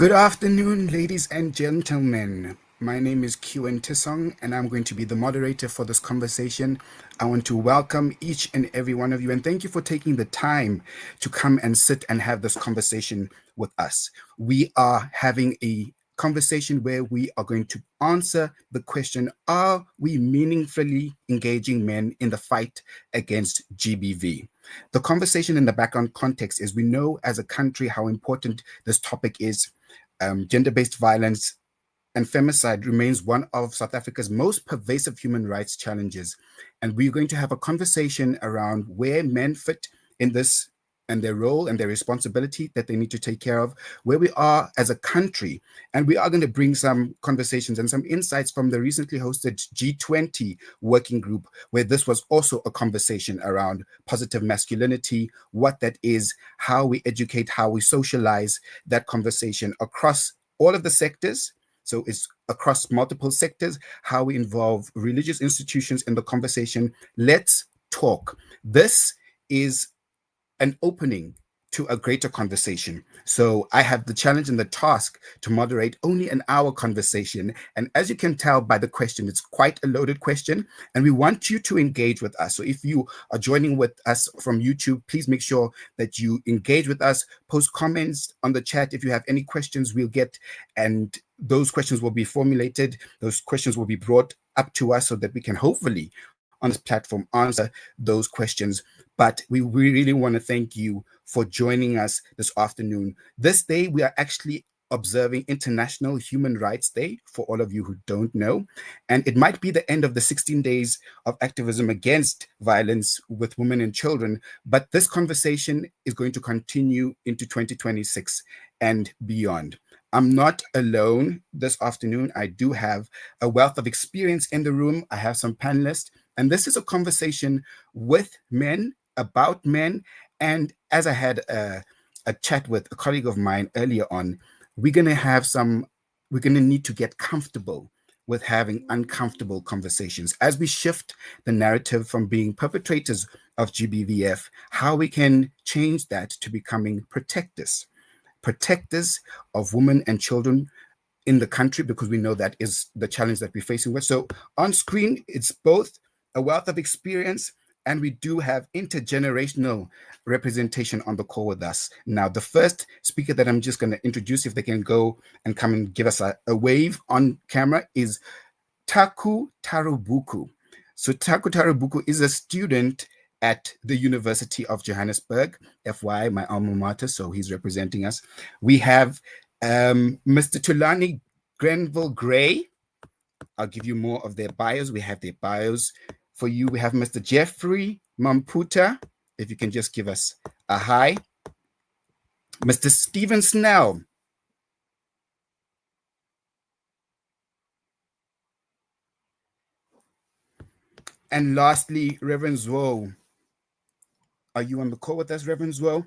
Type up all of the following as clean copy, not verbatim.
Good afternoon, ladies and gentlemen. My name is Qn Tisong, and I'm going to be the moderator for this conversation. I want to welcome each and every one of you, and thank you for taking the time to come and sit and have this conversation with us. We are having a conversation where we are going to answer the question, are we meaningfully engaging men in the fight against GBV? The conversation in the background context is we know as a country how important this topic is. Gender-based violence and femicide remains one of South Africa's most pervasive human rights challenges. And we're going to have a conversation around where men fit in this and their role and their responsibility that they need to take care of, where we are as a country. And we are going to bring some conversations and some insights from the recently hosted G20 working group, where this was also a conversation around positive masculinity, what that is, how we educate, how we socialize that conversation across all of the sectors. So it's across multiple sectors, how we involve religious institutions in the conversation. Let's talk. This is an opening to a greater conversation. So I have the challenge and the task to moderate only an hour conversation. And as you can tell by the question, it's quite a loaded question, and we want you to engage with us. So if you are joining with us from YouTube, please make sure that you engage with us, post comments on the chat. If you have any questions, we'll get, and those questions will be formulated. Those questions will be brought up to us so that we can hopefully on this platform answer those questions. But we really want to thank you for joining us this afternoon. This day, we are actually observing International Human Rights Day, for all of you who don't know. And it might be the end of the 16 days of activism against violence with women and children, but this conversation is going to continue into 2026 and beyond. I'm not alone this afternoon. I do have a wealth of experience in the room. I have some panelists, and this is a conversation with men, about men. And as I had a chat with a colleague of mine earlier on, we're going to need to get comfortable with having uncomfortable conversations as we shift the narrative from being perpetrators of GBVF, how we can change that to becoming protectors of women and children in the country, because we know that is the challenge that we're facing with. So on screen, it's both a wealth of experience, and we do have intergenerational representation on the call with us. Now, the first speaker that I'm just going to introduce, if they can go and come and give us a wave on camera, is Taku Tarubuku. So Taku Tarubuku is a student at the University of Johannesburg, FY, my alma mater, so he's representing us. We have Mr. Tulani Grenville Gray. I'll give you more of their bios. We have their bios for you. We have Mr. Jeffrey Mamputa, if you can just give us a hi. Mr. Stephen Snell. And lastly, Reverend Zwo. Are you on the call with us, Reverend Zwo?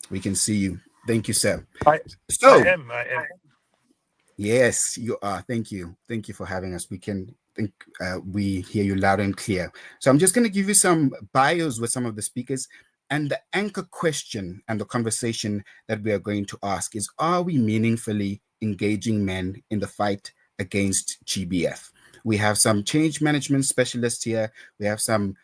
We can see you. Thank you, sir. I am. Yes, you are. Thank you. Thank you for having us. We hear you loud and clear. So I'm just going to give you some bios with some of the speakers. And the anchor question and the conversation that we are going to ask is, are we meaningfully engaging men in the fight against GBF? We have some change management specialists here. We have some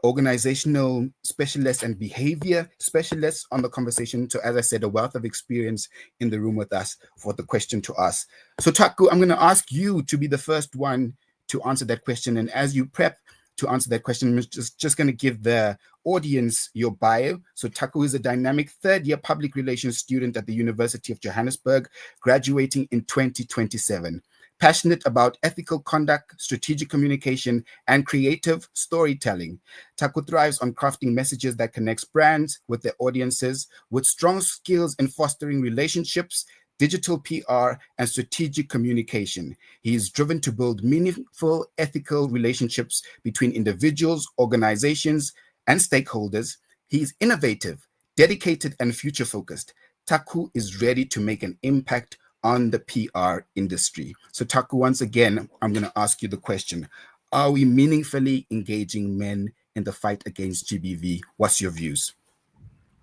organizational specialists and behavior specialists on the conversation. So as I said, a wealth of experience in the room with us for the question to us. So Taku, I'm going to ask you to be the first one to answer that question. And as you prep to answer that question, I'm just going to give the audience your bio. So Taku is a dynamic third-year public relations student at the University of Johannesburg, graduating in 2027. Passionate about ethical conduct, strategic communication, and creative storytelling. Taku thrives on crafting messages that connects brands with their audiences, with strong skills in fostering relationships, digital PR, and strategic communication. He is driven to build meaningful, ethical relationships between individuals, organizations, and stakeholders. He is innovative, dedicated, and future-focused. Taku is ready to make an impact on the PR industry. So Taku, once again, I'm going to ask you the question. Are we meaningfully engaging men in the fight against GBV? What's your views?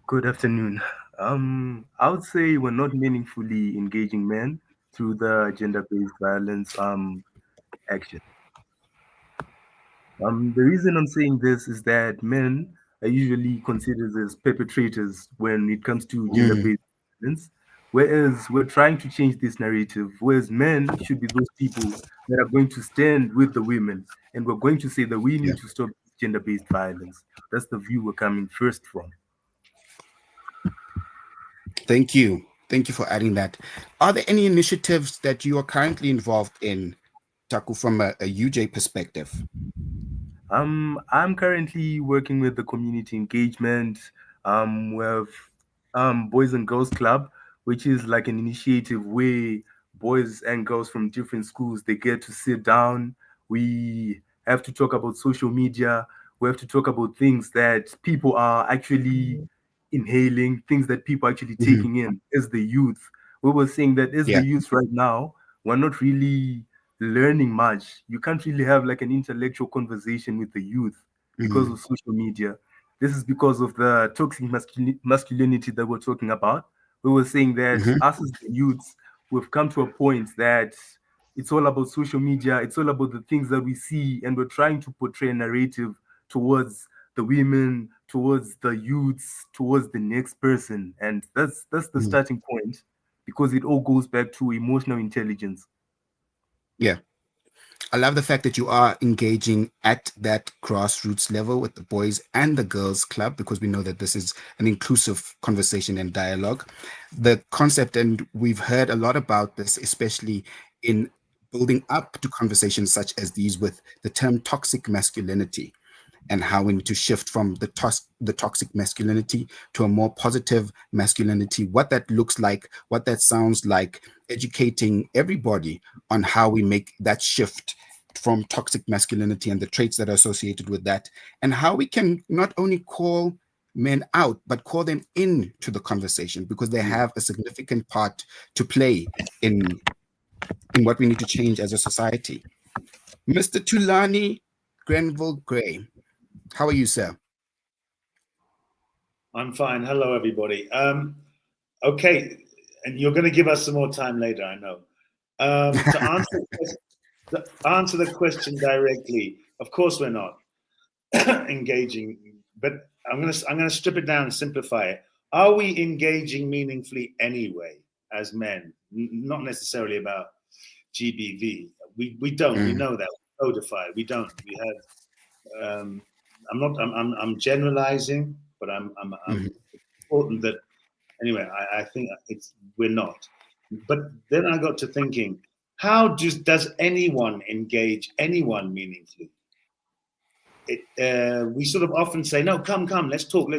Good afternoon. I would say we're not meaningfully engaging men through the gender-based violence action. The reason I'm saying this is that men are usually considered as perpetrators when it comes to Mm, gender-based violence, whereas we're trying to change this narrative, whereas men should be those people that are going to stand with the women, and we're going to say that we yeah. need to stop gender-based violence. That's the view we're coming first from. Thank you. Thank you for adding that. Are there any initiatives that you are currently involved in, Taku, from a UJ perspective? I'm currently working with the community engagement with Boys and Girls Club, which is like an initiative where boys and girls from different schools they get to sit down. We have to talk about social media. We have to talk about things that people are actually inhaling, things that people are actually Hmm. taking in as the youth. We were saying that as the Yeah. youth right now, we're not really learning much. You can't really have like an intellectual conversation with the youth because Hmm. of social media. This is because of the toxic masculinity that we're talking about. We were saying that Hmm. us as the youths, we've come to a point that it's all about social media, it's all about the things that we see, and we're trying to portray a narrative towards the women, towards the youths, towards the next person. And that's the Hmm. starting point because it all goes back to emotional intelligence. Yeah. I love the fact that you are engaging at that grassroots level with the boys and the girls club, because we know that this is an inclusive conversation and dialogue. The concept, and we've heard a lot about this, especially in building up to conversations such as these, with the term toxic masculinity, and how we need to shift from the toxic masculinity to a more positive masculinity, what that looks like, what that sounds like, educating everybody on how we make that shift from toxic masculinity and the traits that are associated with that, and how we can not only call men out but call them into the conversation, because they Yeah. have a significant part to play in what we need to change as a society. Mr. Tulani Grenville Gray, how are you, sir? I'm fine. Hello, everybody. Okay, and you're going to give us some more time later, I know. To answer the question directly, of course we're not engaging, but I'm going to strip it down and simplify it. Are we engaging meaningfully anyway as men? Not necessarily about GBV. We don't. We Mm, know that. We codify. We don't. We have. I'm not. I'm generalizing, but I'm mhm, important that anyway. I think it's we're not. But then I got to thinking, how does anyone engage anyone meaningfully? We sort of often say, no, come, let's talk.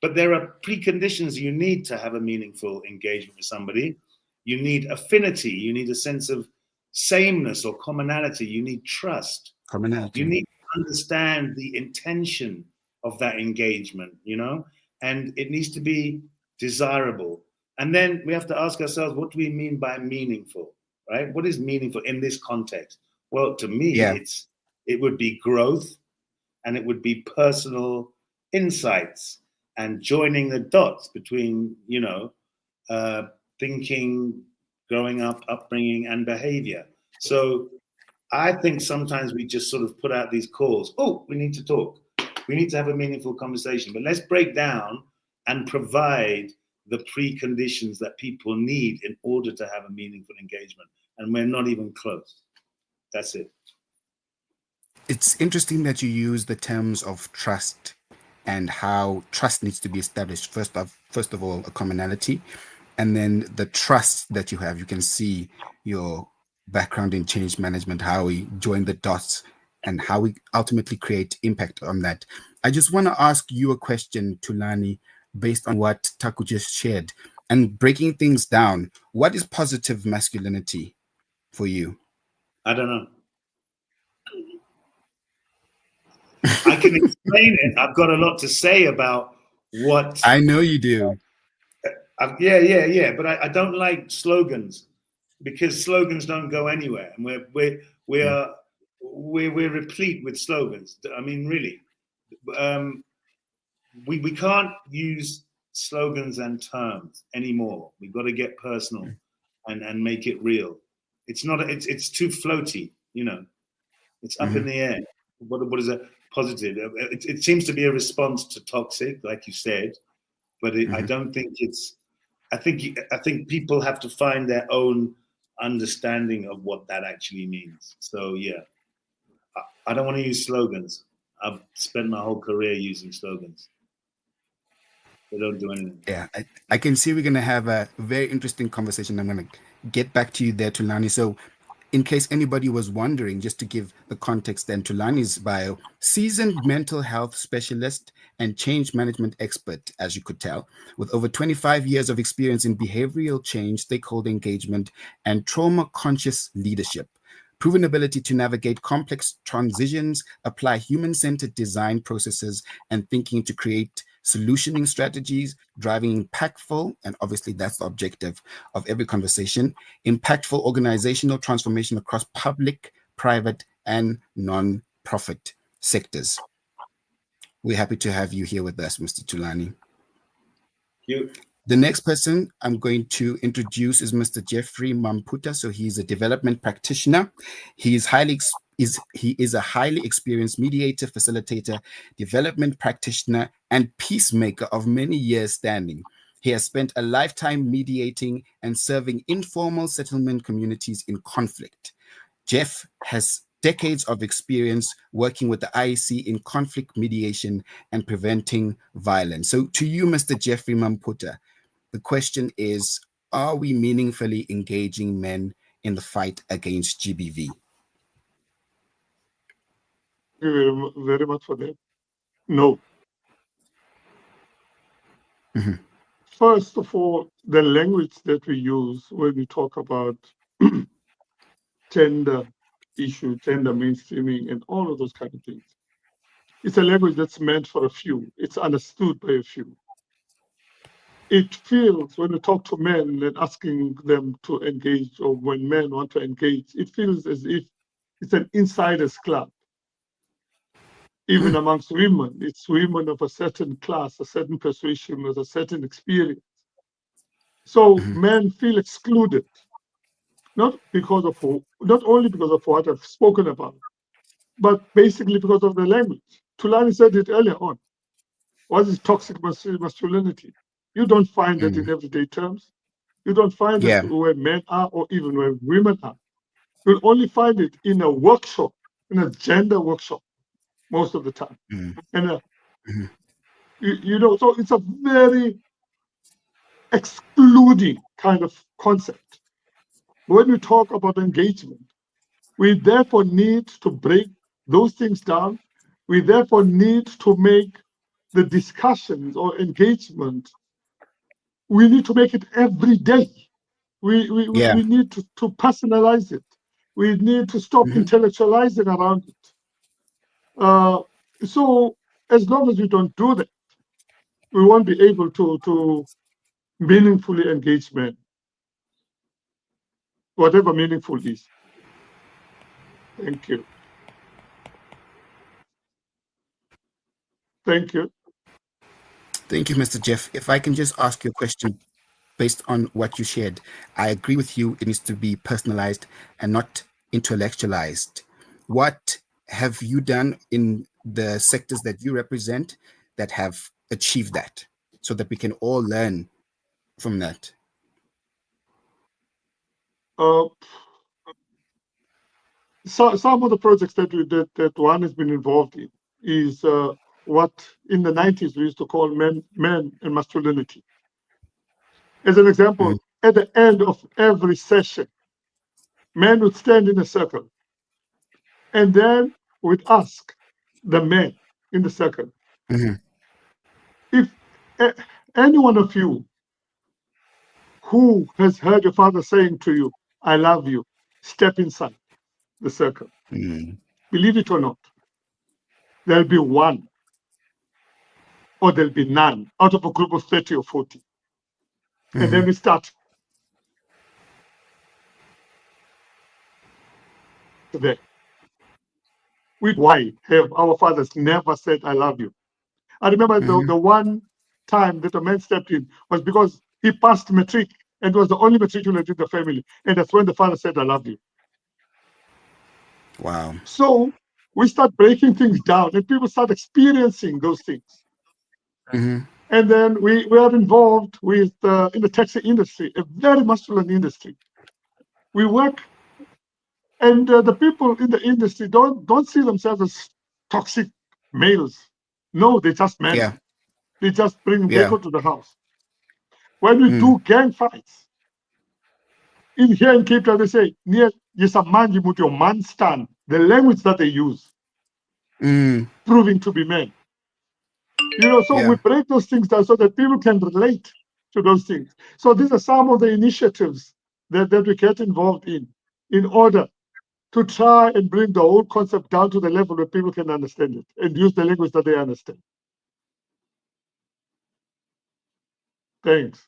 But there are preconditions you need to have a meaningful engagement with somebody. You need affinity. You need a sense of sameness or commonality. You need trust. You commonality. need to understand the intention of that engagement, and it needs to be desirable. And then we have to ask ourselves, what do we mean by meaningful, right? What is meaningful in this context? Well, to me, Yeah. it would be growth, and it would be personal insights and joining the dots between, uh, thinking, growing up, upbringing, and behavior. So I think sometimes we just sort of put out these calls. Oh, we need to talk. We need to have a meaningful conversation. But let's break down and provide the preconditions that people need in order to have a meaningful engagement. And we're not even close. That's it. It's interesting that you use the terms of trust and how trust needs to be established. First of all, a commonality, and then the trust that you have. You can see your background in change management, how we join the dots, and how we ultimately create impact on that. I just want to ask you a question, Tulani, based on what Taku just shared, and breaking things down. What is positive masculinity for you? I don't know. I can explain it. I've got a lot to say about what. I know you do. Yeah. But I don't like slogans because slogans don't go anywhere, and Mm, we're replete with slogans. I mean, really, um, we can't use slogans and terms anymore. We've got to get personal and make it real. It's not. It's too floaty. It's up in the air. What is a positive? It seems to be a response to toxic, like you said, but I don't think it's. I think people have to find their own understanding of what that actually means. So yeah, I don't want to use slogans. I've spent my whole career using slogans. They don't do anything. Yeah, I can see we're going to have a very interesting conversation. I'm going to get back to you there, Tulani. So, in case anybody was wondering, just to give the context then, Tulani's bio, seasoned mental health specialist and change management expert, as you could tell, with over 25 years of experience in behavioral change, stakeholder engagement, and trauma-conscious leadership. Proven ability to navigate complex transitions, apply human-centered design processes and thinking to create solutioning strategies, driving impactful, and obviously that's the objective of every conversation, impactful organizational transformation across public, private, and non-profit sectors. We're happy to have you here with us, Mr. Tulani. Thank you. The next person I'm going to introduce is Mr. Jeffrey Mamputa. So he's a development practitioner. He is a highly experienced mediator, facilitator, development practitioner, and peacemaker of many years standing. He has spent a lifetime mediating and serving informal settlement communities in conflict. Jeff has decades of experience working with the IEC in conflict mediation and preventing violence. So to you, Mr. Jeffrey Mamputa, the question is, are we meaningfully engaging men in the fight against GBV? Thank you very much for that. No. First of all, the language that we use when we talk about gender issue, gender mainstreaming, and all of those kind of things, it's a language that's meant for a few. It's understood by a few. It feels, when we talk to men and asking them to engage, or when men want to engage, it feels as if it's an insider's club. Even amongst women, it's women of a certain class, a certain persuasion, with a certain experience. So men feel excluded, not only because of what I've spoken about, but basically because of the language. Tulani said it earlier on. What is toxic masculinity? You don't find that in everyday terms. You don't find it where men are or even where women are. You'll only find it in a workshop, in a gender workshop, most of the time. And so it's a very excluding kind of concept. When we talk about engagement, we therefore need to break those things down. We therefore need to make the discussions or engagement, we need to make it every day. We need to personalize it. We need to stop intellectualizing around it. So as long as we don't do that, we won't be able to meaningfully engage men, whatever meaningful is. Thank you. Thank you. Thank you, Mr. Jeff. If I can just ask you a question based on what you shared, I agree with you. It needs to be personalized and not intellectualized. What have you done in the sectors that you represent that have achieved that, so that we can all learn from that? Some of the projects that one has been involved in is what in the 90s we used to call men and masculinity. As an example, at the end of every session, men would stand in a circle and then we'd ask the men in the circle, if any one of you who has heard your father saying to you, I love you, step inside the circle. Believe it or not, there'll be one or there'll be none out of a group of 30 or 40. And then we start there. Why have our fathers never said, I love you? I remember the one time that a man stepped in was because he passed matric and was the only matriculate in the family. And that's when the father said, I love you. Wow. So we start breaking things down and people start experiencing those things. Mm-hmm. And then we are involved with in the taxi industry, a very masculine industry. We work, and the people in the industry don't see themselves as toxic males. No, they're just men. Yeah. They just bring Yeah. vehicle to the house. When we do gang fights, in here in Cape Town, they say, "Near Yesamanji with your man stand," the language that they use, proving to be men. So Yeah. we break those things down so that people can relate to those things. So these are some of the initiatives that we get involved in order to try and bring the whole concept down to the level where people can understand it and use the language that they understand. Thanks.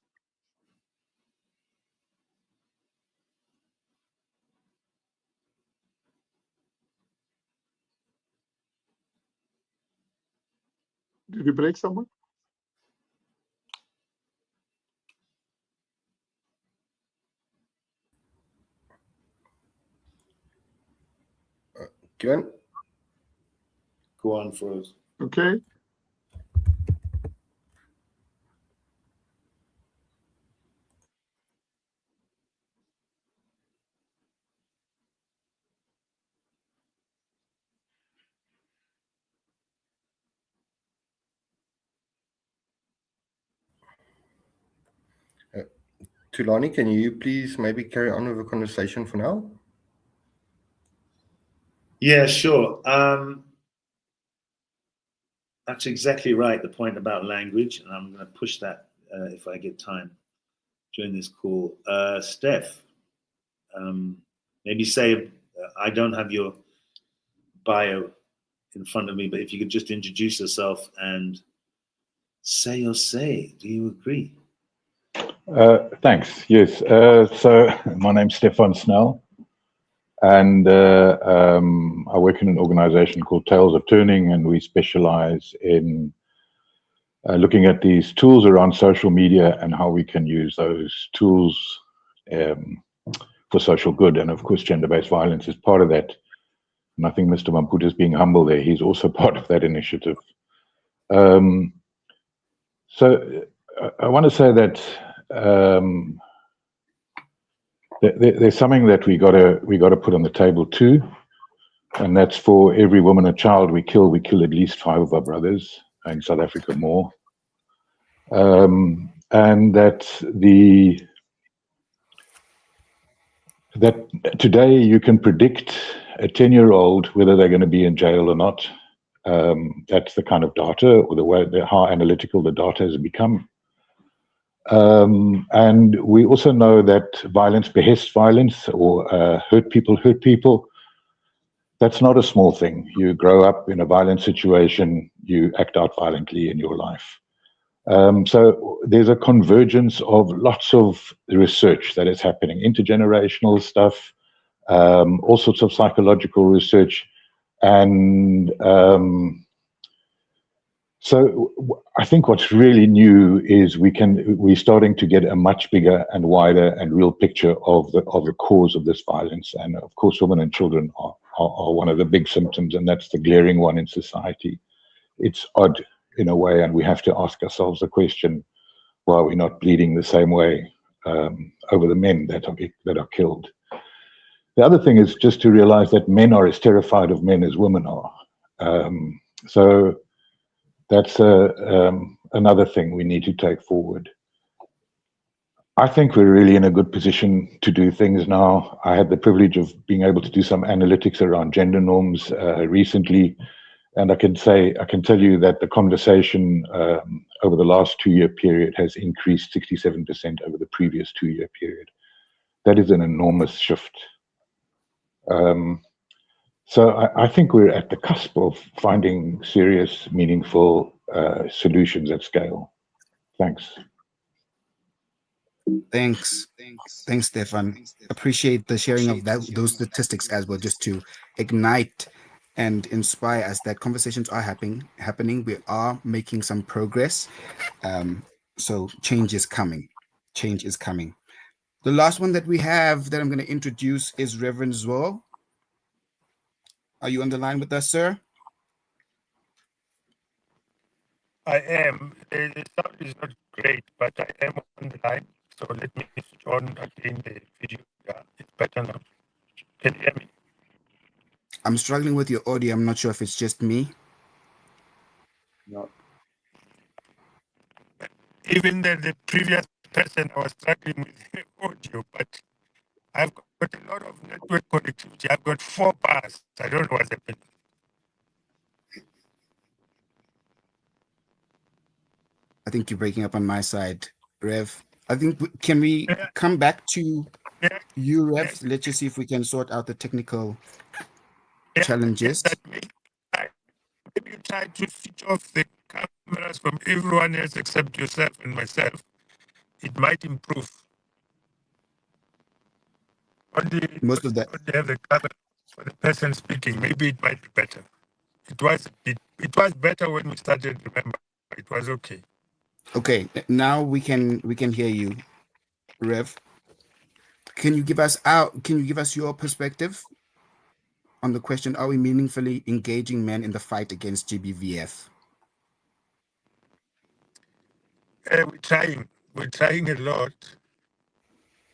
Did we break someone? Kieran? Go on, Froze. Okay. Tulani, can you please maybe carry on with the conversation for now? Yeah, sure. That's exactly right, the point about language, and I'm going to push that if I get time during this call. Steph, maybe say, I don't have your bio in front of me, but if you could just introduce yourself and say your say. Do you agree? Thanks. Yes. So my name's Stefan Snell, and I work in an organization called Tales of Turning, and we specialize in looking at these tools around social media and how we can use those tools for social good. And of course, gender-based violence is part of that. And I think Mr. Mamputa is being humble there. He's also part of that initiative. So I want to say that there's something that we got to put on the table too, and that's for every woman and child we kill at least 5 of our brothers, in South Africa more, and that today you can predict a 10-year-old whether they're going to be in jail or not. That's the kind of data, or the way how analytical the data has become. And we also know that violence behests violence, or hurt people. That's not a small thing. You grow up in a violent situation, you act out violently in your life. So there's a convergence of lots of research that is happening, intergenerational stuff, all sorts of psychological research, and so I think what's really new is we're starting to get a much bigger and wider and real picture of the cause of this violence. And of course, women and children are one of the big symptoms, and that's the glaring one in society. It's odd in a way, and we have to ask ourselves the question, why are we not bleeding the same way over the men that are killed? The other thing is just to realize that men are as terrified of men as women are. So that's another thing we need to take forward. I think we're really in a good position to do things now. I had the privilege of being able to do some analytics around gender norms recently, and I can tell you that the conversation over the last 2-year period has increased 67% over the previous 2-year period. That is an enormous shift. So I think we're at the cusp of finding serious, meaningful solutions at scale. Thanks. Thanks, Stefan. Appreciate the sharing of those statistics as well, just to ignite and inspire us that conversations are happening. We are making some progress. So change is coming. Change is coming. The last one that we have that I'm going to introduce is Reverend Zwo. Are you on the line with us, sir? I am. The sound is not great, but I am on the line. So let me switch on again the video. Yeah, it's better now. Can you hear me? I'm struggling with your audio. I'm not sure if it's just me. No. Even the previous person, I was struggling with the audio, but I've got a lot of network connectivity. I've got 4 bars. I don't know what's happening. I think you're breaking up on my side, Rev. I think can we come back to you, Rev? Let's just see if we can sort out the technical challenges. Maybe you try to switch off the cameras from everyone else except yourself and myself. It might improve. Most of that. Only have the camera for the person speaking. Maybe it might be better. It was better when we started. Remember, it was okay. Okay, now we can hear you, Rev. Can you give us your perspective on the question, are we meaningfully engaging men in the fight against GBVF? We're trying a lot.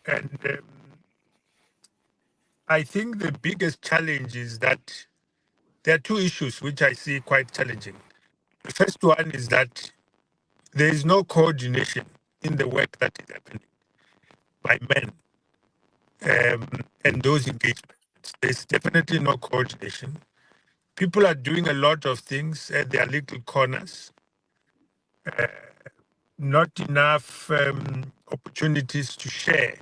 And I think the biggest challenge is that there are 2 issues which I see quite challenging. The first one is that there is no coordination in the work that is happening by men and those engagements. There's definitely no coordination. People are doing a lot of things at their little corners. Not enough opportunities to share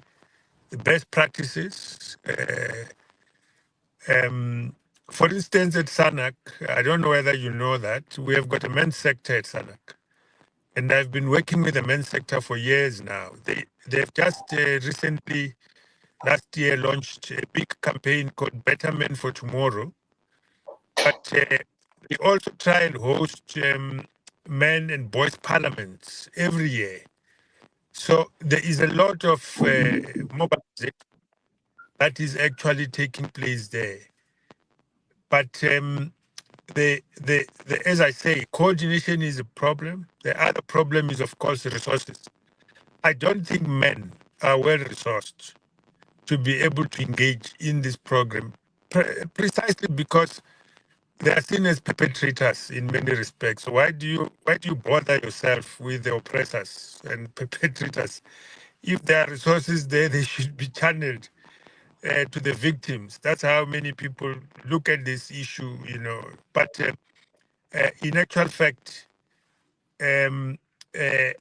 the best practices. For instance, at SANAC, I don't know whether you know that, we have got a men's sector at SANAC. And I've been working with the men's sector for years now. They've just recently, last year, launched a big campaign called Better Men for Tomorrow. But they also try and host men and boys parliaments every year. So there is a lot of mobilization that is actually taking place there. But as I say, coordination is a problem. The other problem is, of course, resources. I don't think men are well resourced to be able to engage in this program, precisely because they are seen as perpetrators in many respects. So why do you bother yourself with the oppressors and perpetrators? If there are resources there, they should be channeled to the victims. That's how many people look at this issue, you know. But in actual fact, I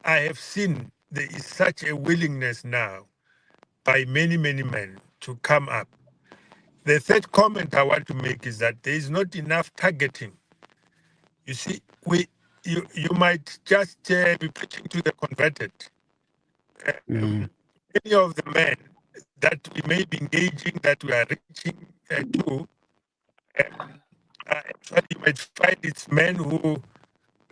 have seen there is such a willingness now by many, many men to come up. The third comment I want to make is that there is not enough targeting. You see, you might just be preaching to the converted. Many of the men that we may be engaging, that we are reaching to, actually you might find it's men who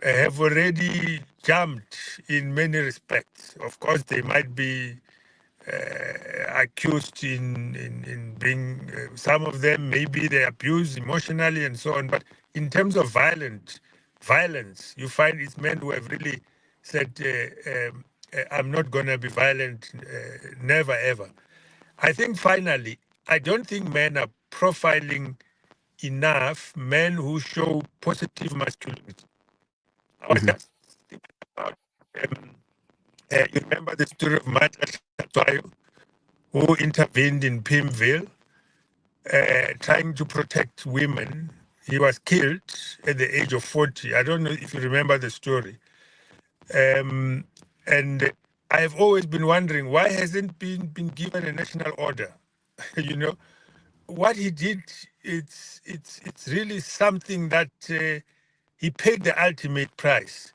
have already jumped in many respects. Of course, they might be accused in being, some of them maybe they abuse emotionally and so on. But in terms of violence, you find it's men who have really said, I'm not going to be violent, never ever. I think finally, I don't think men are profiling enough men who show positive masculinity. I was just thinking about, you remember the story of Martha Chatwayo, who intervened in Pimville, trying to protect women. He was killed at the age of 40. I don't know if you remember the story. And I've always been wondering, why hasn't been given a national order? You know, what he did, it's really something that he paid the ultimate price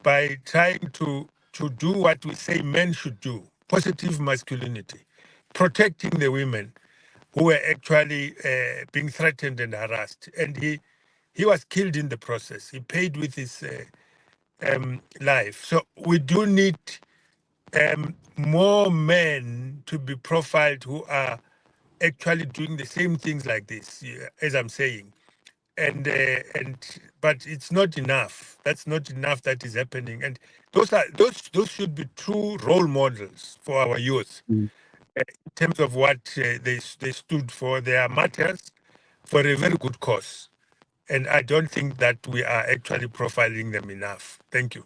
by trying to do what we say men should do, positive masculinity, protecting the women. who were actually being threatened and harassed. And he was killed in the process. He paid with his life. So we do need more men to be profiled who are actually doing the same things like this, as I'm saying. But it's not enough. That's not enough that is happening. And those should be true role models for our youth in terms of what they stood for. They are martyrs for a very good cause. And I don't think that we are actually profiling them enough. Thank you.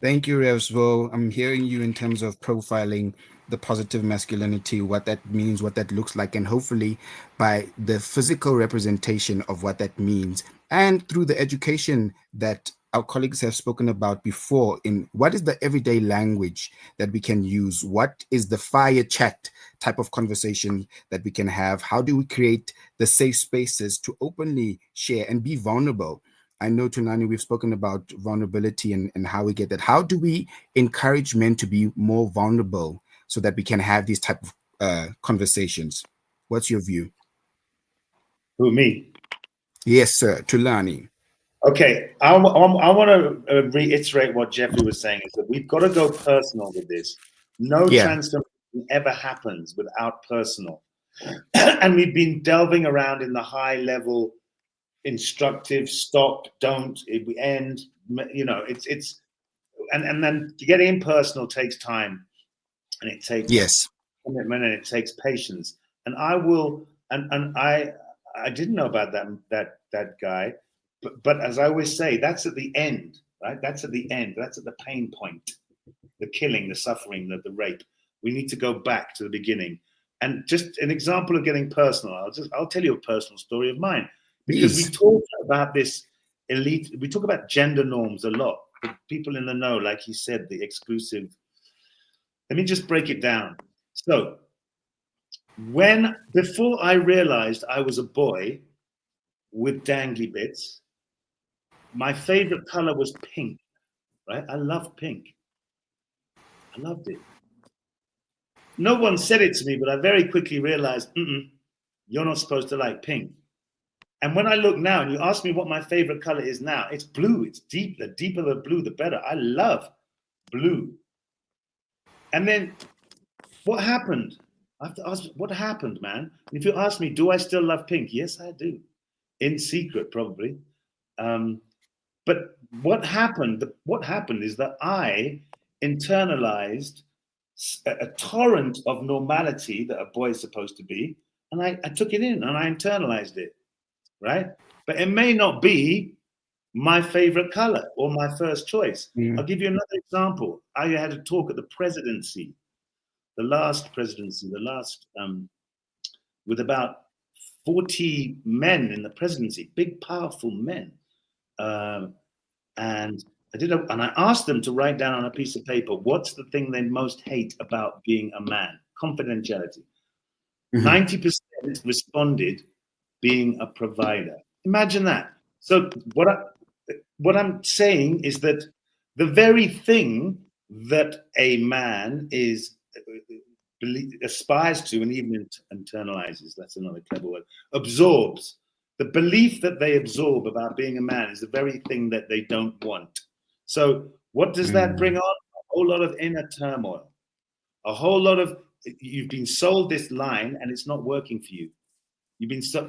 Thank you, Revsvo. I'm hearing you in terms of profiling the positive masculinity, what that means, what that looks like, and hopefully by the physical representation of what that means, and through the education that our colleagues have spoken about before in what is the everyday language that we can use, what is the fire chat type of conversation that we can have, how do we create the safe spaces to openly share and be vulnerable. I know, Tunani, we've spoken about vulnerability and how we get that. How do we encourage men to be more vulnerable so that we can have these type of conversations? What's your view? Who, me? Yes, sir. Tulani. Okay, I want to reiterate what Jeffrey was saying, is that we've got to go personal with this. No transformation ever happens without personal. And we've been delving around in the high level, instructive, stop, don't, we end, you know, and then getting impersonal takes time, and it takes commitment, and it takes patience. And I will, and I didn't know about that guy, but as I always say, that's at the end, right? That's at the end. That's at the pain point, the killing, the suffering, the rape. We need to go back to the beginning. And just an example of getting personal, I'll tell you a personal story of mine. Because we talk about this elite, we talk about gender norms a lot. The people in the know, like he said, the exclusive. Let me just break it down. So, before I realized I was a boy with dangly bits, my favorite color was pink, right? I loved pink. I loved it. No one said it to me, but I very quickly realized, you're not supposed to like pink. And when I look now, and you ask me what my favorite color is now, it's blue. It's deep. The deeper the blue, the better. I love blue. And then what happened? I have to ask, what happened, man? And if you ask me, do I still love pink? Yes, I do. In secret, probably. But what happened? What happened is that I internalized a torrent of normality that a boy is supposed to be, and I took it in and I internalized it. Right? But it may not be my favorite color or my first choice. I'll give you another example. I had a talk at the presidency, the last, with about 40 men in the presidency, big, powerful men. And I asked them to write down on a piece of paper, what's the thing they most hate about being a man? Confidentiality. 90% responded, being a provider. Imagine that. So what I'm saying is that the very thing that a man aspires to, and even internalizes, that's another clever word, absorbs, the belief that they absorb about being a man is the very thing that they don't want. So what does that bring on? A whole lot of inner turmoil. A whole lot of, you've been sold this line and it's not working for you.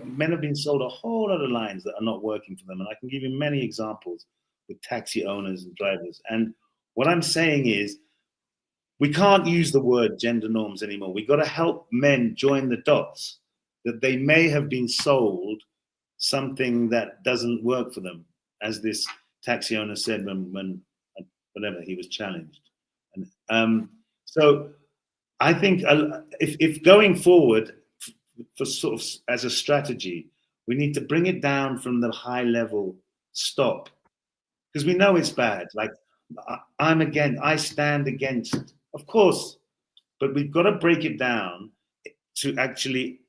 Men have been sold a whole lot of lines that are not working for them. And I can give you many examples with taxi owners and drivers. And what I'm saying is, we can't use the word gender norms anymore. We've got to help men join the dots, that they may have been sold something that doesn't work for them, as this taxi owner said when whenever he was challenged. And so I think if going forward, for sort of as a strategy, we need to bring it down from the high level stop, because we know it's bad. Like I stand against, of course, but we've got to break it down to actually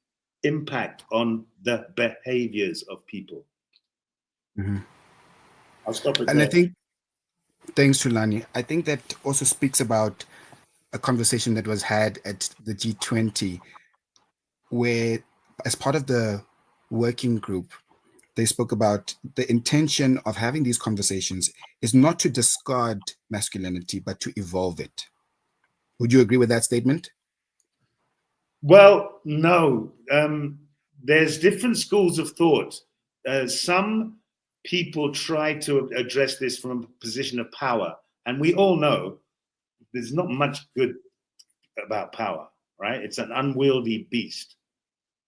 impact on the behaviors of people. I'll stop it there. I think, thanks, Tulani. I think that also speaks about a conversation that was had at the G20 where, as part of the working group, they spoke about the intention of having these conversations is not to discard masculinity, but to evolve it. Would you agree with that statement? Well, no. There's different schools of thought. Some people try to address this from a position of power, and we all know there's not much good about power, right? It's an unwieldy beast.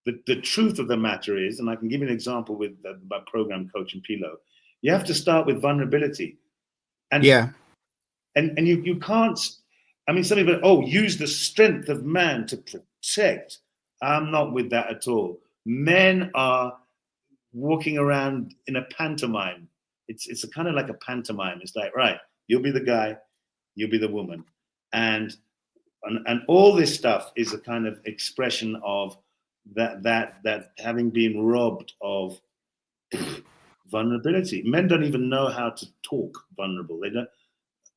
The truth of the matter is, and I can give you an example with my program coach and Pilo, you have to start with vulnerability. And yeah. And you can't, I mean, some people, use the strength of man to protect. I'm not with that at all. Men are walking around in a pantomime. It's a kind of like a pantomime. It's like, right, you'll be the guy, you'll be the woman. And all this stuff is a kind of expression of that having been robbed of vulnerability. Men don't even know how to talk vulnerable. They don't.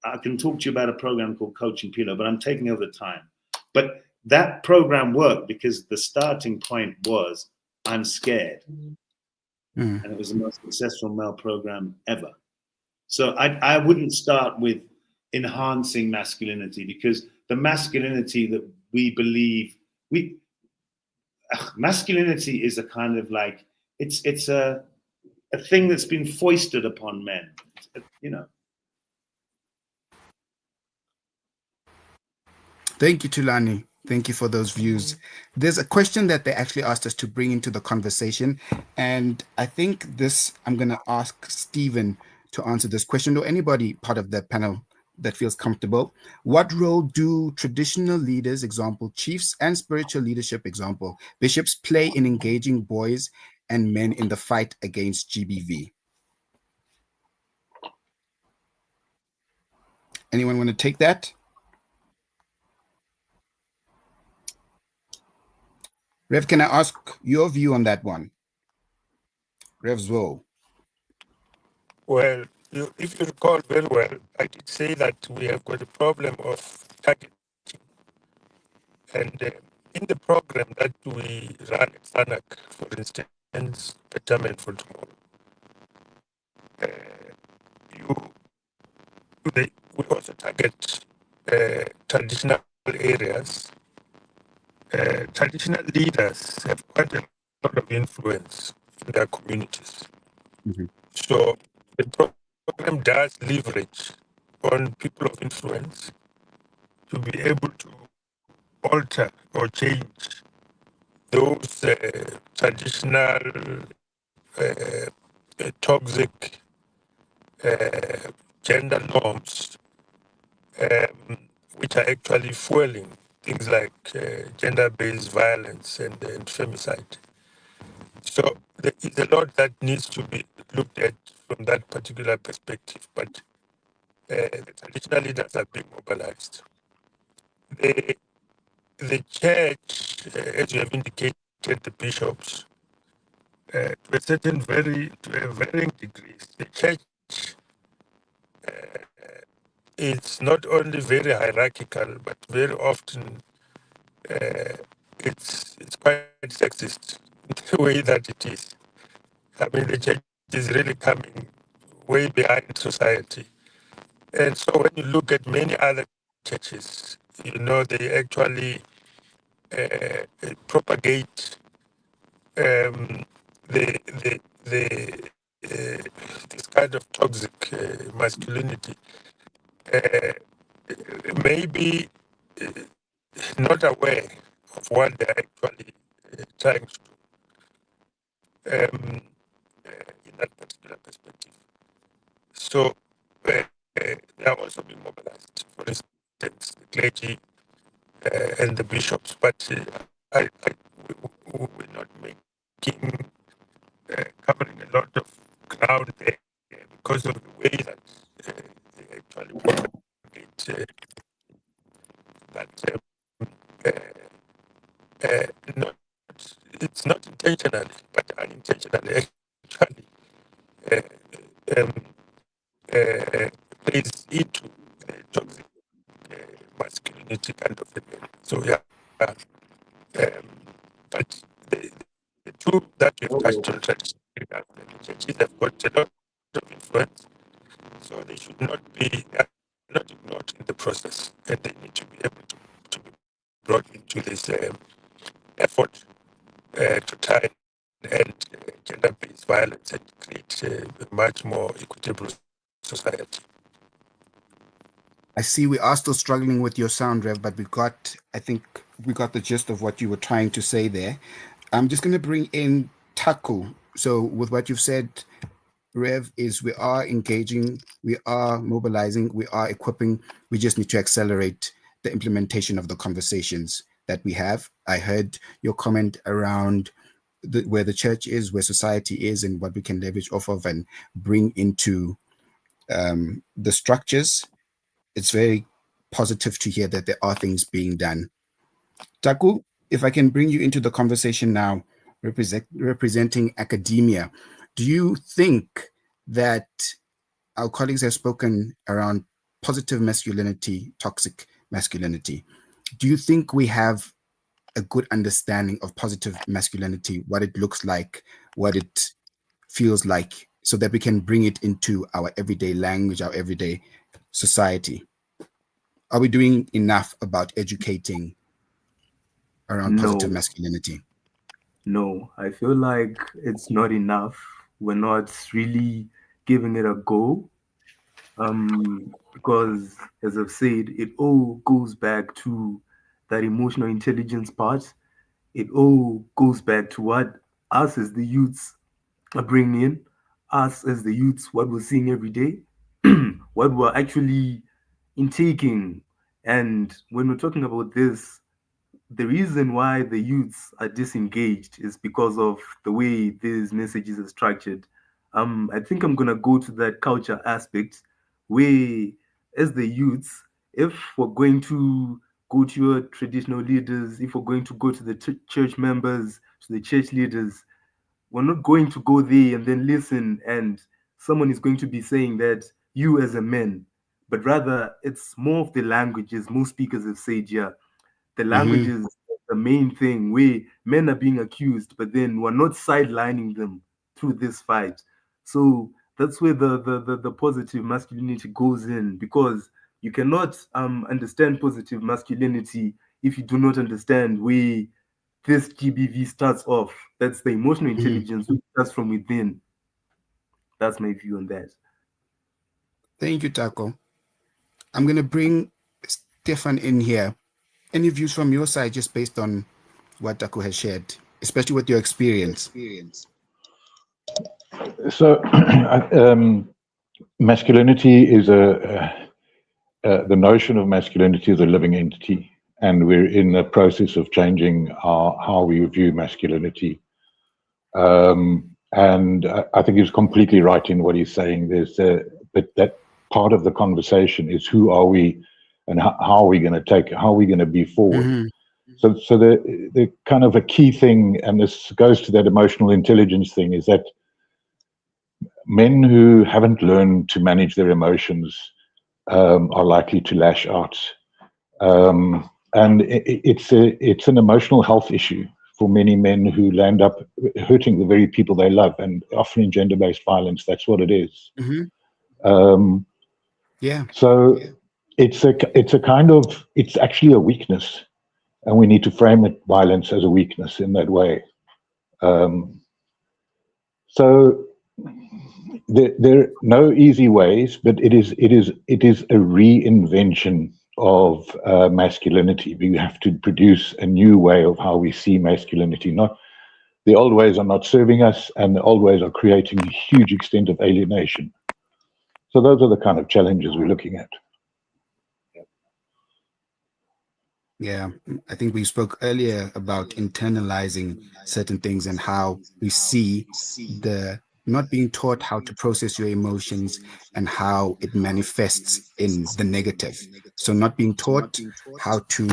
I can talk to you about a program called Coaching Pilo, but I'm taking over the time. But that program worked because the starting point was, I'm scared. And it was the most successful male program ever. So I wouldn't start with enhancing masculinity, because the masculinity that we believe, masculinity is a kind of like, it's a thing that's been foisted upon men, you know. Thank you, Tulani. Thank you for those views. There's a question that they actually asked us to bring into the conversation. And I think I'm going to ask Stephen to answer this question, or anybody part of the panel that feels comfortable. What role do traditional leaders, example, chiefs, and spiritual leadership, example, bishops, play in engaging boys and men in the fight against GBV? Anyone want to take that? Rev, can I ask your view on that one? Rev Zwo. Well, if you recall very well, I did say that we have got a problem of targeting. And in the program that we run at SANAC, for instance, Betterment for Tomorrow, we also target traditional areas. Traditional leaders have quite a lot of influence in their communities. Mm-hmm. So the program does leverage on people of influence to be able to alter or change those traditional toxic gender norms, which are actually fueling things like gender-based violence and femicide. So there is a lot that needs to be looked at from that particular perspective, but the traditional leaders are being mobilized. The church, as you have indicated, the bishops, to a varying degrees, the church is not only very hierarchical, but very often it's quite sexist in the way that it is. I mean, the church is really coming way behind society. And so when you look at many other churches, they actually propagate this kind of toxic masculinity, maybe not aware of what they're actually trying to do in that particular perspective. So they are also being mobilized, for instance, the clergy and the bishops, but we're not making covering a lot of ground there because of the way that they actually propagate that not, it's not intentionally, but unintentionally actually plays into toxic masculinity kind of thing. So yeah, But the two that we've touched on traditionally, the churches have got a lot of influence, so they should not be not ignored in the process, and they need to be able to be brought into this effort to try and end gender-based violence and create a much more equitable society. I see we are still struggling with your sound, Rev, but I think we got the gist of what you were trying to say there. I'm just going to bring in Taku. So with what you've said, Rev, is we are engaging, we are mobilizing, we are equipping. We just need to accelerate the implementation of the conversations that we have. I heard your comment around where the church is, where society is, and what we can leverage off of and bring into the structures. It's very positive to hear that there are things being done. Taku, if I can bring you into the conversation now, representing academia, do you think that our colleagues have spoken around positive masculinity, toxic masculinity? Do you think we have a good understanding of positive masculinity, what it looks like, what it feels like, so that we can bring it into our everyday language, our everyday society? Are we doing enough about educating around positive No, masculinity? no, I feel like it's not enough. We're not really giving it a go. Because as I've said, it all goes back to that emotional intelligence part. It all goes back to what us as the youths are bringing in, us as the youths, what we're seeing every day, what we're actually intaking. And when we're talking about this, the reason why the youths are disengaged is because of the way these messages are structured. I think I'm gonna go to that culture aspect where, as the youths, if we're going to go to your traditional leaders, if we're going to go to the church members, to the church leaders, we're not going to go there and then listen and someone is going to be saying that you as a man, but rather it's more of the languages most speakers have said, yeah, the language Mm-hmm. is the main thing where men are being accused, but then we're not sidelining them through this fight. So that's where the positive masculinity goes in, because you cannot understand positive masculinity if you do not understand where this GBV starts off. That's the emotional Mm-hmm. intelligence which starts from within. That's my view on that. Thank you, Taco. I'm going to bring Stefan in here. Any views from your side, just based on what Taco has shared, especially with your experience? So, masculinity is the notion of masculinity is a living entity, and we're in the process of changing how we view masculinity. And I think he's completely right in what he's saying. But that part of the conversation is who are we, and how are we going to be forward. Mm-hmm. So the kind of a key thing, and this goes to that emotional intelligence thing, is that men who haven't learned to manage their emotions are likely to lash out. And it's an emotional health issue for many men who land up hurting the very people they love, and often in gender-based violence, that's what it is. Mm-hmm. Yeah. So it's actually a weakness, and we need to frame it, violence, as a weakness in that way. So there are no easy ways, but it is a reinvention of masculinity. We have to produce a new way of how we see masculinity. Not the old ways are not serving us, and the old ways are creating a huge extent of alienation. So those are the kind of challenges we're looking at. Yeah, I think we spoke earlier about internalizing certain things and how we see the not being taught how to process your emotions and how it manifests in the negative. So not being taught how to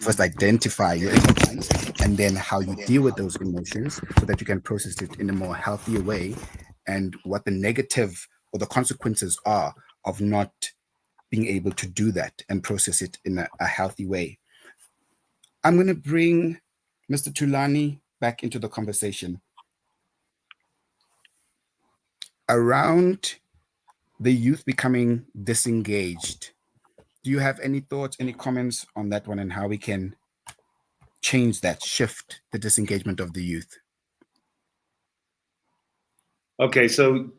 first identify your emotions and then how you deal with those emotions so that you can process it in a more healthier way, and what the negative or the consequences are of not being able to do that and process it in a healthy way. I'm going to bring Mr. Tulani, back into the conversation. Around the youth becoming disengaged, do you have any thoughts, any comments on that one and how we can change that, shift the disengagement of the youth? Okay, so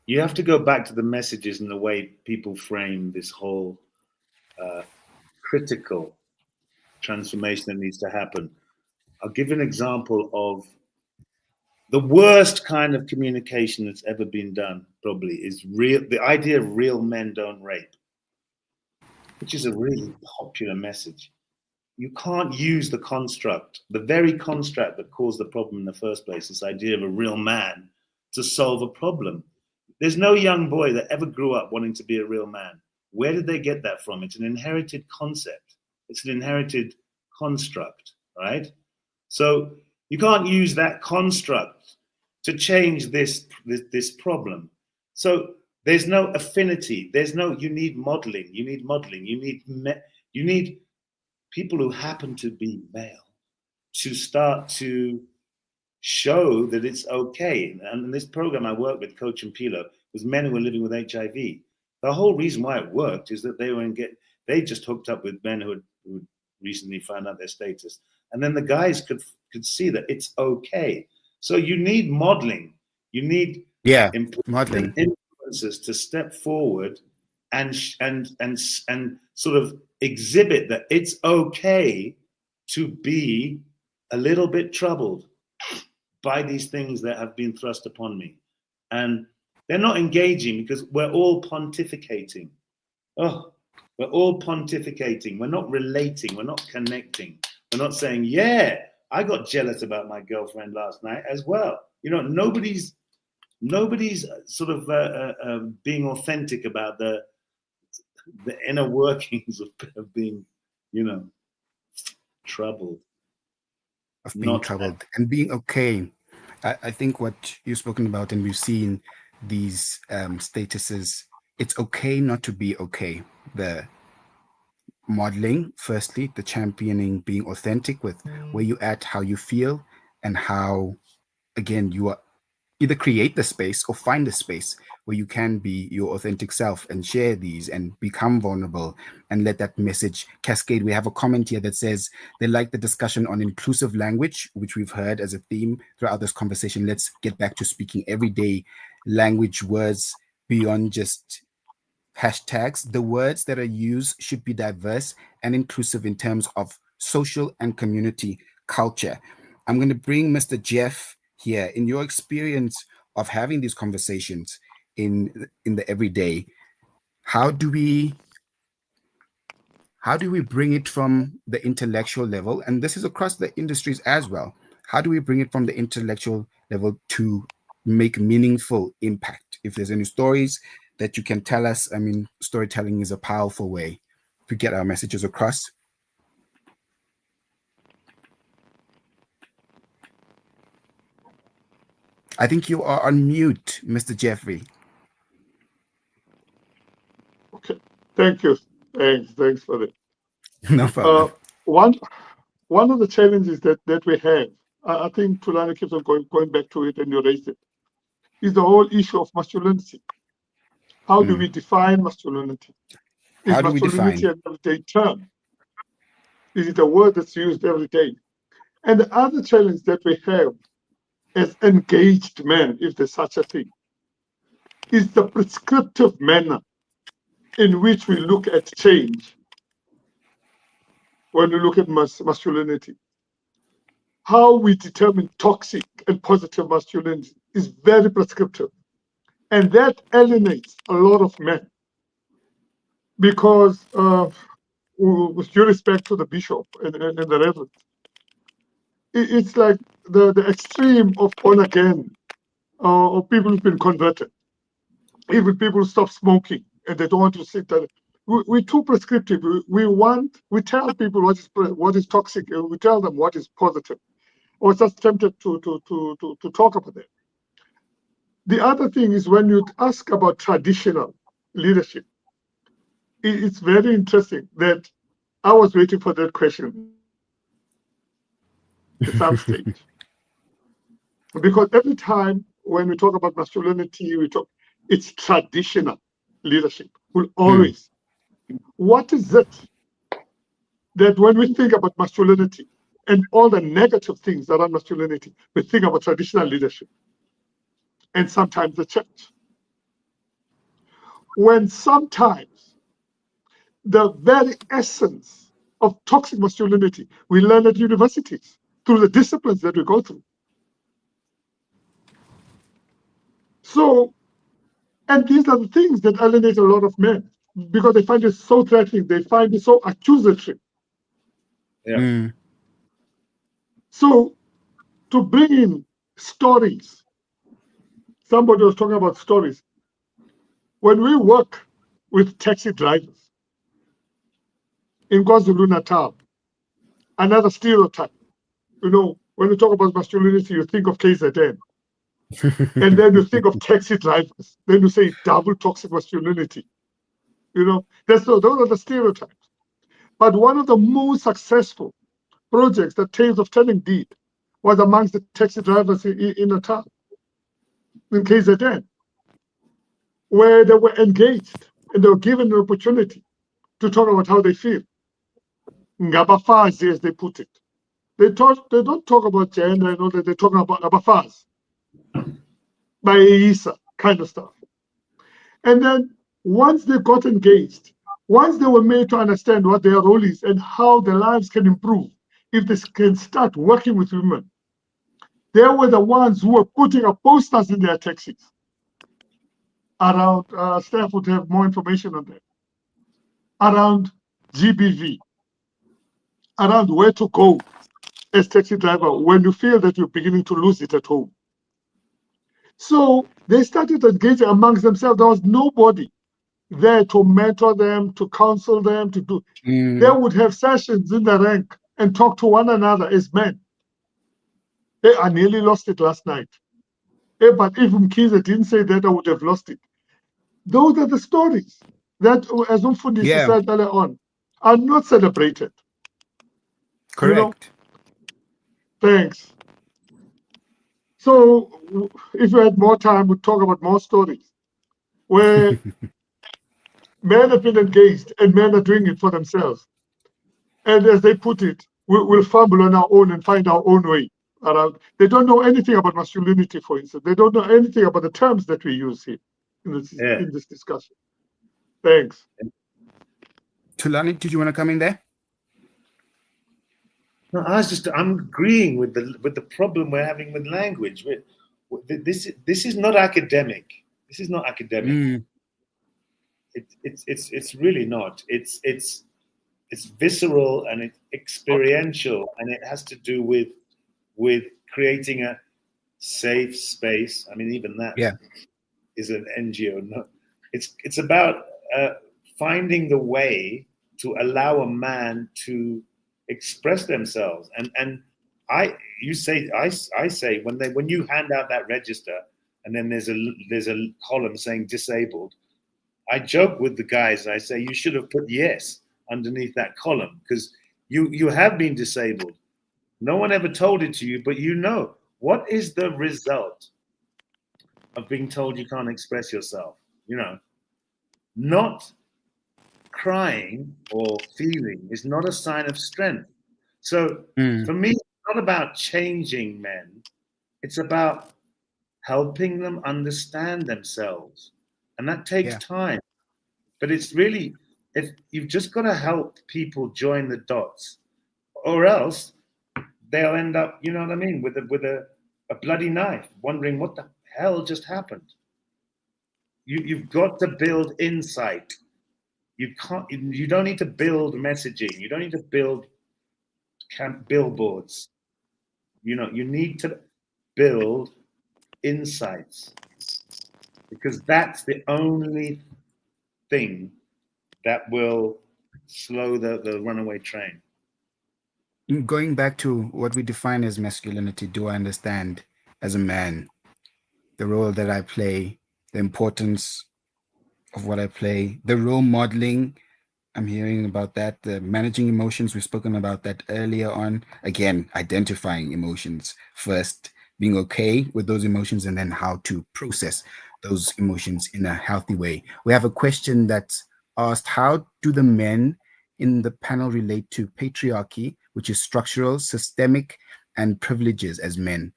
you have to go back to the messages and the way people frame this whole critical transformation that needs to happen. I'll give an example of the worst kind of communication that's ever been done, probably, is the idea of real men don't rape, which is a really popular message. You can't use the construct, the very construct that caused the problem in the first place, this idea of a real man, to solve a problem. There's no young boy that ever grew up wanting to be a real man. Where did they get that from? It's an inherited concept. It's an inherited construct, right? So you can't use that construct to change this problem. So there's no affinity. You need modeling. You need modeling. You need people who happen to be male to start to show that it's okay. And in this program I worked with, Coach and Pilo, was men who were living with HIV. The whole reason why it worked is that they just hooked up with men who had recently found out their status. And then the guys could see that it's okay. So you need modeling. You need modeling influencers to step forward and sort of exhibit that it's okay to be a little bit troubled by these things that have been thrust upon me. And they're not engaging because we're all pontificating. Oh, we're all pontificating. We're not relating. We're not connecting. We're not saying, yeah, I got jealous about my girlfriend last night as well. You know, nobody's sort of being authentic about the inner workings of being, you know, troubled. Of being troubled and being okay. I think what you've spoken about, and we've seen these statuses, it's okay not to be okay. The modeling, firstly, the championing, being authentic with where you at, how you feel, and how, again, you are either create the space or find the space where you can be your authentic self and share these and become vulnerable and let that message cascade. We have a comment here that says they like the discussion on inclusive language, which we've heard as a theme throughout this conversation. Let's get back to speaking everyday language, words beyond just hashtags. The words that are used should be diverse and inclusive in terms of social and community culture. I'm going to bring Mr. Jeff here. In your experience of having these conversations in the everyday, how do we bring it from the intellectual level, and this is across the industries as well, how do we bring it from the intellectual level to make meaningful impact? If there's any stories that you can tell us, I mean, storytelling is a powerful way to get our messages across. I think you are on mute, Mr. Jeffrey. Okay, thank you. Thanks for that. No problem. One of the challenges that we have, I think Tulani keeps on going back to it, and you raised it, is the whole issue of masculinity. How do we define masculinity? How do we masculinity define? an everyday term? Is it a word that's used every day? And the other challenge that we have as engaged men, if there's such a thing, is the prescriptive manner in which we look at change when we look at masculinity. How we determine toxic and positive masculinity is very prescriptive. And that alienates a lot of men because, with due respect to the bishop and the reverend, it's like the extreme of born again, or people who've been converted. Even people who stop smoking and they don't want to sit there. We're too prescriptive. We tell people what is toxic, and we tell them what is positive. I was just tempted to talk about that. The other thing is when you ask about traditional leadership, it's very interesting that I was waiting for that question. at some stage. Because every time when we talk about masculinity, it's traditional leadership will always. What is it that when we think about masculinity and all the negative things around masculinity, we think about traditional leadership and sometimes the church? When sometimes the very essence of toxic masculinity we learn at universities through the disciplines that we go through. So, and these are the things that alienate a lot of men because they find it so threatening, they find it so accusatory. Yeah. So, to bring in stories, somebody was talking about stories. When we work with taxi drivers in KwaZulu-Natal, another stereotype, when you talk about masculinity, you think of KZN. And then you think of taxi drivers. Then you say double toxic masculinity. Those are the stereotypes. But one of the most successful projects that Tales of Telling did was amongst the taxi drivers in Natal, in KZN, where they were engaged and they were given an opportunity to talk about how they feel. Ngabafazi, as they put it. They don't talk about gender and all that, they talk about abafaz, by Isa, kind of stuff. And then once they got engaged, once they were made to understand what their role is and how their lives can improve if they can start working with women, they were the ones who were putting up posters in their taxis around, staff would have more information on that, around GBV, around where to go as taxi driver when you feel that you're beginning to lose it at home. So they started engaging amongst themselves. There was nobody there to mentor them, to counsel them, to do. They would have sessions in the rank and talk to one another as men. Hey, I nearly lost it last night. Hey, but if Mkhize didn't say that, I would have lost it. Those are the stories that, as Umfundisi said earlier on, are not celebrated. Correct. Thanks. So if we had more time, we'd talk about more stories where men have been engaged and men are doing it for themselves. And as they put it, we'll fumble on our own and find our own way around. They don't know anything about masculinity, for instance. They don't know anything about the terms that we use here in this discussion. Thanks. Tulani, did you want to come in there? No, I'm agreeing with the problem we're having with language. This is not academic. This is not academic. It's really not. It's visceral and it's experiential, and it has to do with creating a safe space. I mean, even that is an NGO. No, it's about finding the way to allow a man to express themselves. And I say when you hand out that register and then there's a column saying disabled, I joke with the guys. I say you should have put yes underneath that column because you have been disabled. No one ever told it to you, but what is the result of being told you can't express yourself? Not crying or feeling is not a sign of strength. So for me, it's not about changing men. It's about helping them understand themselves. And that takes time. But it's really, if you've just got to help people join the dots, or else they'll end up, you know what I mean, with a bloody knife, wondering what the hell just happened. You've got to build insight. You don't need to build messaging. You don't need to build billboards. You need to build insights, because that's the only thing that will slow the runaway train. Going back to what we define as masculinity, do I understand as a man the role that I play, the importance of what I play, the role modeling I'm hearing about that. The managing emotions, we've spoken about that earlier on. Again, identifying emotions first, being okay with those emotions, and then how to process those emotions in a healthy way. We have a question that's asked: how do the men in the panel relate to patriarchy, which is structural, systemic, and privileges as men?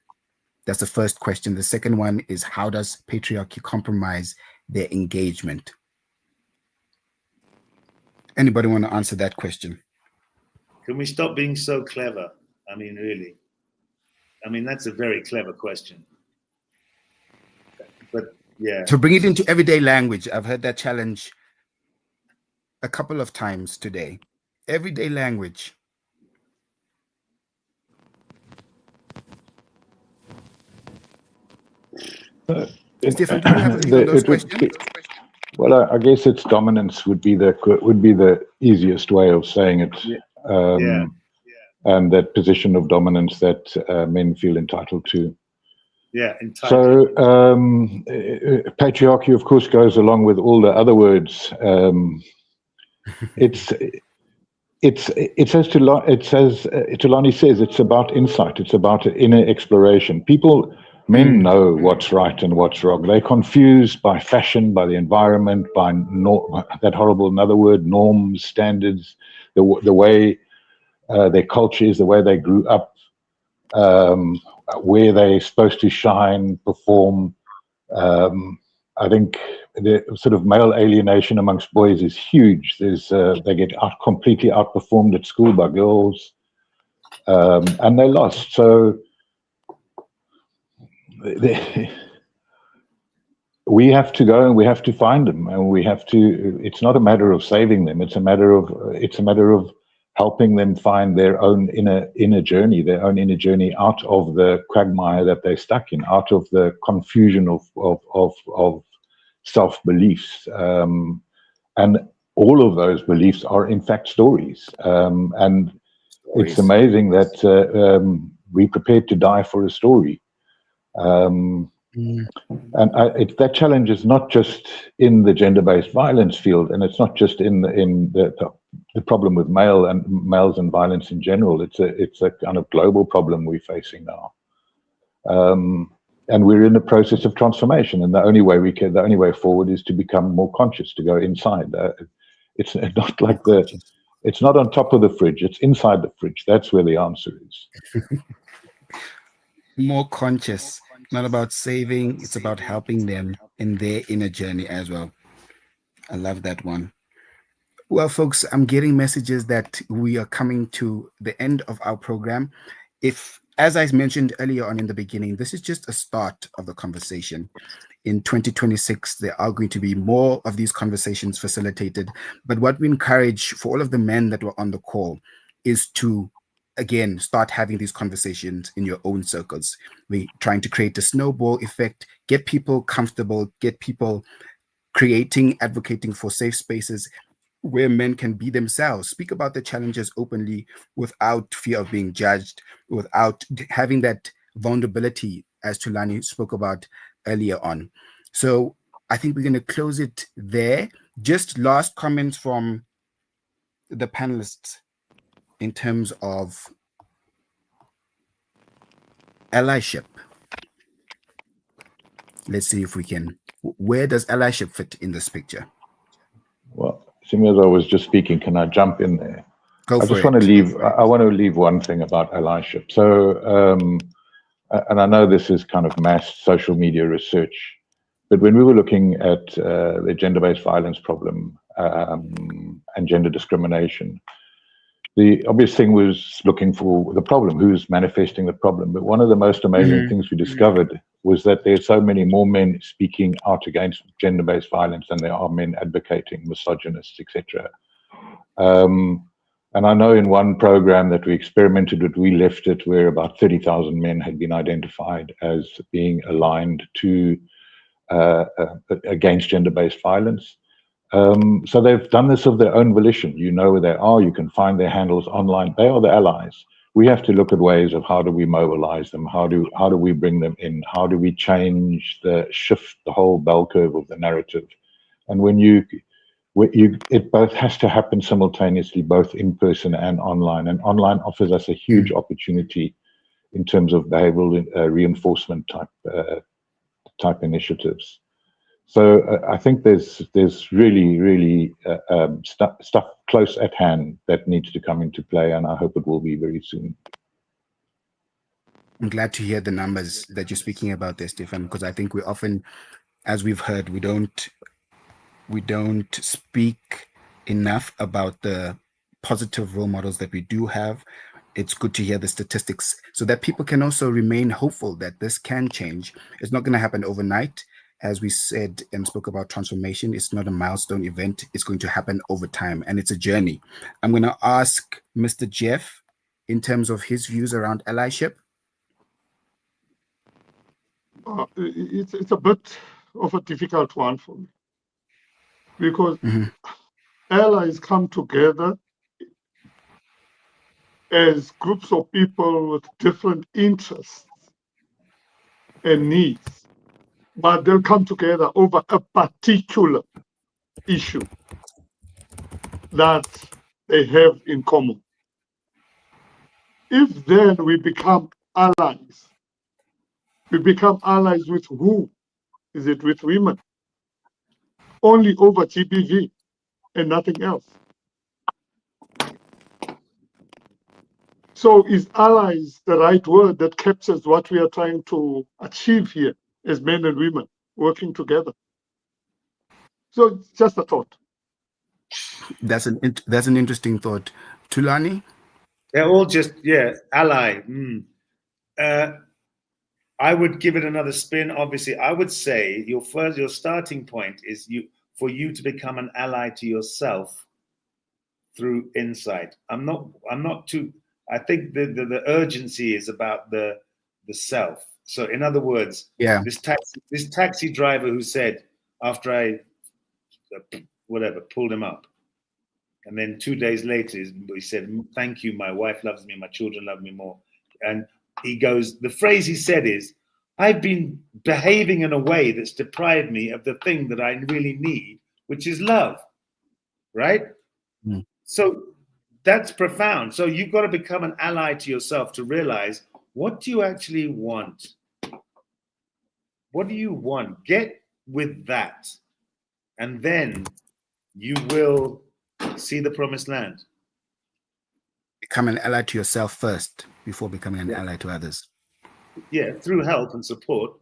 That's the first question. The second one is: how does patriarchy compromise their engagement? Anybody want to answer that question? Can we stop being so clever? I mean, really. I mean, that's a very clever question. But yeah. To bring it into everyday language, I've heard that challenge a couple of times today. Everyday language. Stefan, do you have a view on those questions? Well, I guess its dominance would be the easiest way of saying it. Yeah. And that position of dominance that men feel entitled to. Yeah, entitled. So patriarchy, of course, goes along with all the other words. It's as Tulani says, it's about insight. It's about inner exploration. Men know what's right and what's wrong. They're confused by fashion, by the environment, by that horrible another word, norms, standards, the way their culture is, the way they grew up, where they're supposed to shine, perform. I think the sort of male alienation amongst boys is huge. They get completely outperformed at school by girls, and they're lost. So we have to go and we have to find them, and we have to. It's not a matter of saving them. It's a matter of helping them find their own inner journey, out of the quagmire that they're stuck in, out of the confusion of self-beliefs. And all of those beliefs are in fact stories. And it's amazing that we're prepared to die for a story. And that challenge is not just in the gender-based violence field, and it's not just in the problem with males and violence in general. It's a kind of global problem we're facing now, and we're in a process of transformation. And the only way forward is to become more conscious, to go inside. It's not like it's not on top of the fridge. It's inside the fridge. That's where the answer is. More conscious. Not about saving, it's about helping them in their inner journey as well. I love that one. Well, folks, I'm getting messages that we are coming to the end of our program. As I mentioned earlier on in the beginning, this is just a start of the conversation. In 2026, there are going to be more of these conversations facilitated. But what we encourage for all of the men that were on the call is to, again, start having these conversations in your own circles. We're trying to create a snowball effect, get people comfortable, get people advocating for safe spaces where men can be themselves, speak about the challenges openly without fear of being judged, without having that vulnerability, as Tulani spoke about earlier on. So I think we're going to close it there. Just last comments from the panelists in terms of allyship. Let's see if we can. Where does allyship fit in this picture? Well, seeing as I was just speaking, can I jump in there? Go for it. I want to leave one thing about allyship. So, and I know this is kind of mass social media research, but when we were looking at the gender-based violence problem and gender discrimination, the obvious thing was looking for the problem, who's manifesting the problem. But one of the most amazing things we discovered was that there are so many more men speaking out against gender-based violence than there are men advocating, misogynists, etc. And I know in one program that we experimented with, we left it where about 30,000 men had been identified as being aligned to against gender-based violence. So they've done this of their own volition. You know where they are. You can find their handles online. They are the allies. We have to look at ways of how do we mobilize them? How do we bring them in? How do we shift the whole bell curve of the narrative? And when you it both has to happen simultaneously, both in person and online. And online offers us a huge opportunity in terms of behavioral reinforcement type initiatives. So I think there's really stuff close at hand that needs to come into play, and I hope it will be very soon. I'm glad to hear the numbers that you're speaking about there, Stefan, because I think we often, as we've heard, we don't speak enough about the positive role models that we do have. It's good to hear the statistics so that people can also remain hopeful that this can change. It's not going to happen overnight. As we said and spoke about transformation, it's not a milestone event. It's going to happen over time, and it's a journey. I'm going to ask Mr. Jeff in terms of his views around allyship. It's a bit of a difficult one for me, because allies come together as groups of people with different interests and needs, but they'll come together over a particular issue that they have in common. If then we become allies, we become allies with who? Is it with women? Only over GBV and nothing else. So is allies the right word that captures what we are trying to achieve here as men and women working together? So it's just a thought. That's an interesting thought. Tulani? They're all just, ally. I would give it another spin. Obviously, I would say your starting point is for you to become an ally to yourself through insight. I'm not too. I think the urgency is about the self. So in other words, this taxi driver who said, after I pulled him up, and then 2 days later he said, "Thank you, my wife loves me, my children love me more." And he goes, the phrase he said is, "I've been behaving in a way that's deprived me of the thing that I really need, which is love." Right? So that's profound. So you've got to become an ally to yourself to realize, what do you actually want? What do you want? Get with that. And then you will see the promised land. Become an ally to yourself first before becoming an ally to others. Yeah, through help and support.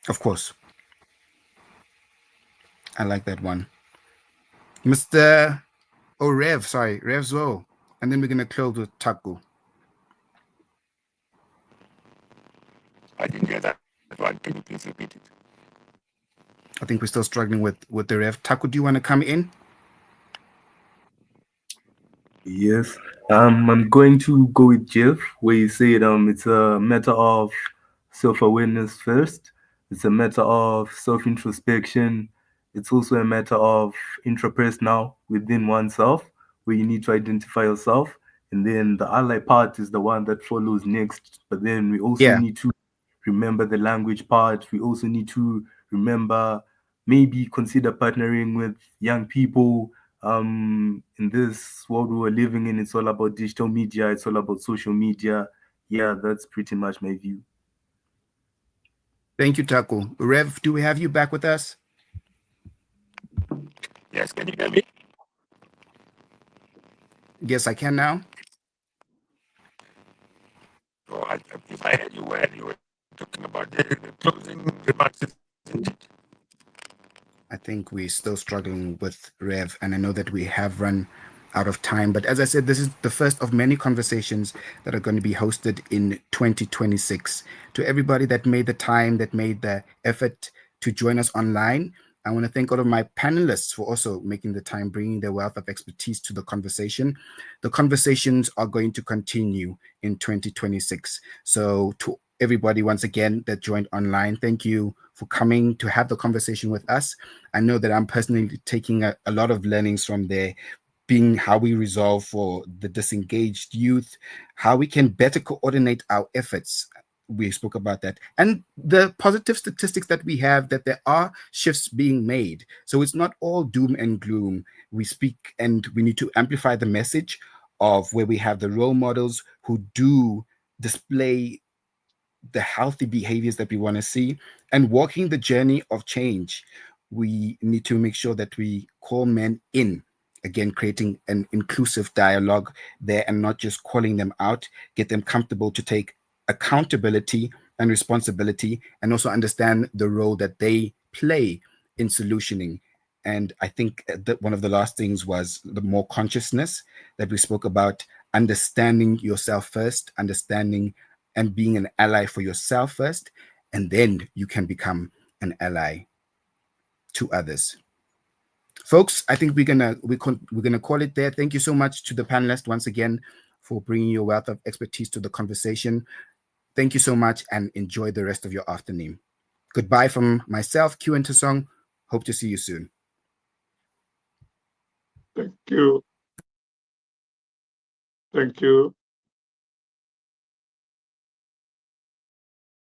Of course. I like that one. Mr. Revzo. And then we're going to close with Taku. I didn't hear that one. Can you please repeat it? I think we're still struggling with the Rev. Taku, do you want to come in? Yes. I'm going to go with Jeff, where he said it's a matter of self-awareness first. It's a matter of self-introspection. It's also a matter of intrapersonal within oneself, where you need to identify yourself. And then the ally part is the one that follows next. But then we also need to remember the language part. We also need to remember, maybe consider partnering with young people. In this world we're living in, it's all about digital media, it's all about social media. Yeah, that's pretty much my view. Thank you, Taku. Rev, do we have you back with us? Yes, can you hear me? Yes, I can now. So if I heard you well, you were talking about the closing remarks, isn't it? I think we're still struggling with Rev, and I know that we have run out of time. But as I said, this is the first of many conversations that are going to be hosted in 2026. To everybody that made the time, that made the effort to join us online, I want to thank all of my panelists for also making the time, bringing their wealth of expertise to the conversation. The conversations are going to continue in 2026. So to everybody, once again, that joined online, thank you for coming to have the conversation with us. I know that I'm personally taking a lot of learnings from there, being how we resolve for the disengaged youth, how we can better coordinate our efforts we spoke about that, and the positive statistics that we have, that there are shifts being made. So it's not all doom and gloom. We speak, and we need to amplify the message of where we have the role models who do display the healthy behaviors that we want to see, and walking the journey of change. We need to make sure that we call men in, again, creating an inclusive dialogue there and not just calling them out, get them comfortable to take accountability and responsibility, and also understand the role that they play in solutioning. And I think that one of the last things was the more consciousness that we spoke about, understanding yourself first, understanding and being an ally for yourself first, and then you can become an ally to others. Folks, I think we're gonna call it there. Thank you so much to the panelists once again for bringing your wealth of expertise to the conversation. Thank you so much, and enjoy the rest of your afternoon. Goodbye from myself, Q and Tasong. Hope to see you soon. Thank you. Thank you.